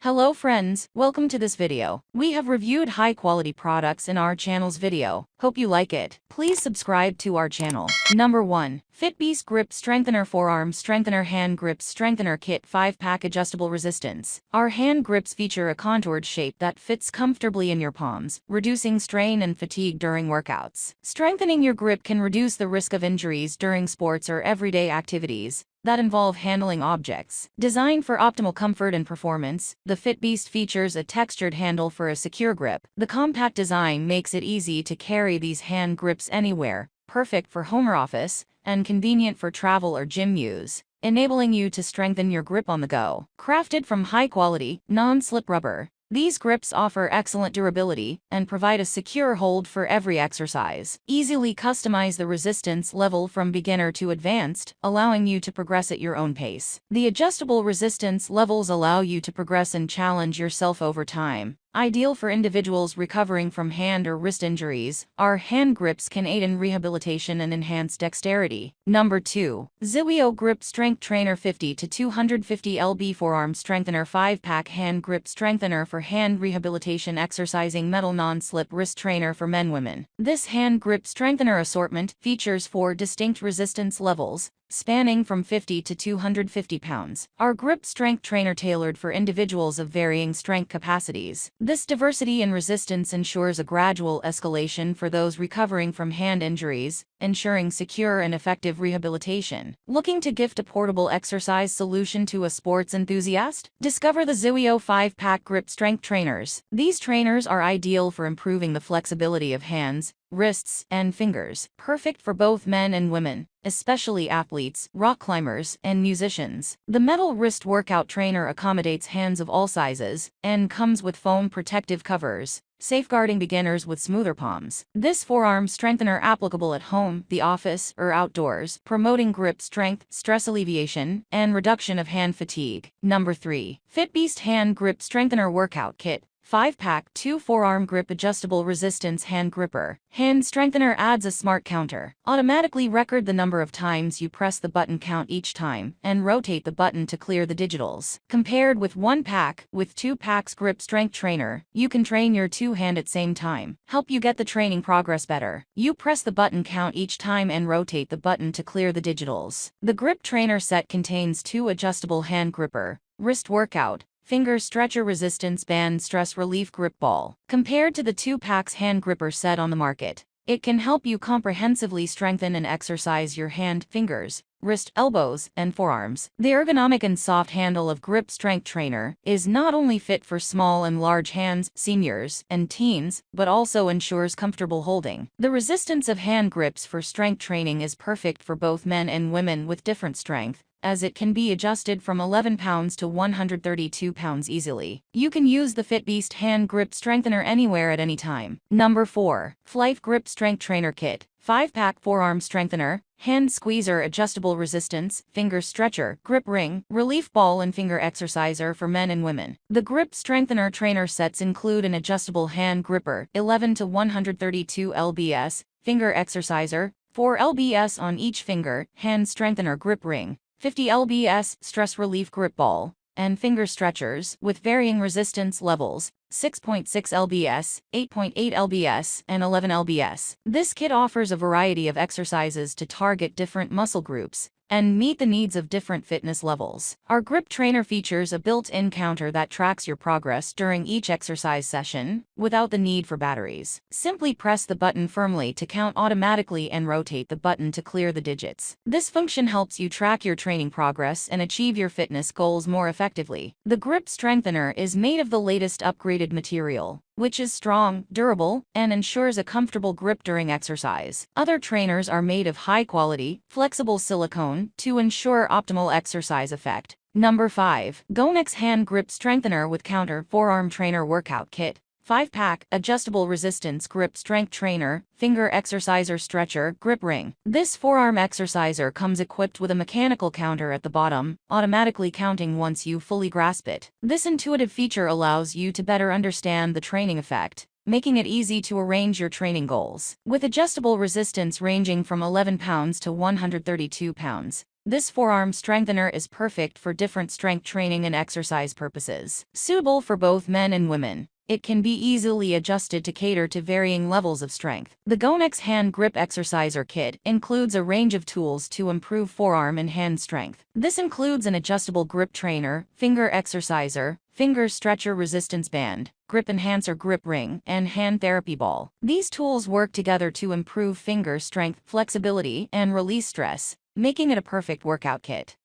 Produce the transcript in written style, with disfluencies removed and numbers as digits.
Hello friends, welcome to this video. We have reviewed high quality products in our channel's video. Hope you like it. Please subscribe to our channel. Number 1. FitBeast Grip Strengthener Forearm Strengthener Hand Grip Strengthener Kit 5-pack Adjustable Resistance. Our hand grips feature a contoured shape that fits comfortably in your palms, reducing strain and fatigue during workouts. Strengthening your grip can reduce the risk of injuries during sports or everyday activities that involve handling objects. Designed for optimal comfort and performance, the FitBeast features a textured handle for a secure grip. The compact design makes it easy to carry these hand grips anywhere, perfect for home or office, and convenient for travel or gym use, enabling you to strengthen your grip on the go. Crafted from high-quality, non-slip rubber, these grips offer excellent durability and provide a secure hold for every exercise. Easily customize the resistance level from beginner to advanced, allowing you to progress at your own pace. The adjustable resistance levels allow you to progress and challenge yourself over time. Ideal for individuals recovering from hand or wrist injuries, our hand grips can aid in rehabilitation and enhance dexterity. Number 2. Ziweo Grip Strengthener 50 to 250 lb Forearm Strengthener 5-pack Hand Grip Strengthener for hand rehabilitation. Exercising metal non-slip wrist trainer for men/women. This hand grip strengthener assortment features 4 distinct resistance levels, spanning from 50 to 250 pounds. Our grip strength trainer tailored for individuals of varying strength capacities. This diversity in resistance ensures a gradual escalation for those recovering from hand injuries, ensuring secure and effective rehabilitation. Looking to gift a portable exercise solution to a sports enthusiast? Discover the Ziweo 5-pack grip strength trainers. These trainers are ideal for improving the flexibility of hands, wrists, and fingers, perfect for both men and women, especially athletes, rock climbers, and musicians. The metal wrist workout trainer accommodates hands of all sizes and comes with foam protective covers, safeguarding beginners with smoother palms. This forearm strengthener applicable at home, the office, or outdoors, promoting grip strength, stress alleviation, and reduction of hand fatigue. Number 3. FitBeast Hand Grip Strengthener Workout Kit 5-pack 2 forearm grip adjustable resistance hand gripper. Hand strengthener adds a smart counter. Automatically record the number of times you press the button count each time, and rotate the button to clear the digitals. Compared with 1 pack, with 2 packs grip strength trainer, you can train your 2 hand at same time. Help you get the training progress better. You press the button count each time and rotate the button to clear the digitals. The grip trainer set contains 2 adjustable hand gripper, wrist workout, finger stretcher resistance band stress relief grip ball. Compared to the 2 packs hand gripper set on the market, it can help you comprehensively strengthen and exercise your hand, fingers, wrist, elbows, and forearms. The ergonomic and soft handle of Grip Strength Trainer is not only fit for small and large hands, seniors, and teens, but also ensures comfortable holding. The resistance of hand grips for strength training is perfect for both men and women with different strength, as it can be adjusted from 11 pounds to 132 pounds easily. You can use the FitBeast Hand Grip Strengthener anywhere at any time. Number 4. Flife Grip Strength Trainer Kit 5-pack Forearm Strengthener, Hand Squeezer Adjustable Resistance, Finger Stretcher, Grip Ring, Relief Ball and Finger Exerciser for men and women. The Grip Strengthener trainer sets include an adjustable hand gripper, 11 to 132 lbs, Finger Exerciser, 4 lbs on each finger, Hand Strengthener Grip Ring, 50 lbs, stress relief grip ball, and finger stretchers with varying resistance levels, 6.6 lbs, 8.8 lbs, and 11 lbs. This kit offers a variety of exercises to target different muscle groups and meet the needs of different fitness levels. Our grip trainer features a built-in counter that tracks your progress during each exercise session, without the need for batteries. Simply press the button firmly to count automatically and rotate the button to clear the digits. This function helps you track your training progress and achieve your fitness goals more effectively. The grip strengthener is made of the latest upgraded material, which is strong, durable, and ensures a comfortable grip during exercise. Other trainers are made of high-quality, flexible silicone to ensure optimal exercise effect. Number 5. Gonex Hand Grip Strengthener with Counter Forearm Trainer Workout Kit 5-pack Adjustable Resistance Grip Strength Trainer, Finger Exerciser Stretcher, Grip Ring. This forearm exerciser comes equipped with a mechanical counter at the bottom, automatically counting once you fully grasp it. This intuitive feature allows you to better understand the training effect, making it easy to arrange your training goals. With adjustable resistance ranging from 11 pounds to 132 pounds, This forearm strengthener is perfect for different strength training and exercise purposes. Suitable for both men and women, it can be easily adjusted to cater to varying levels of strength. The Gonex Hand Grip Exerciser Kit includes a range of tools to improve forearm and hand strength. This includes an adjustable grip trainer, finger exerciser, finger stretcher resistance band, grip enhancer grip ring, and hand therapy ball. These tools work together to improve finger strength, flexibility, and release stress, making it a perfect workout kit.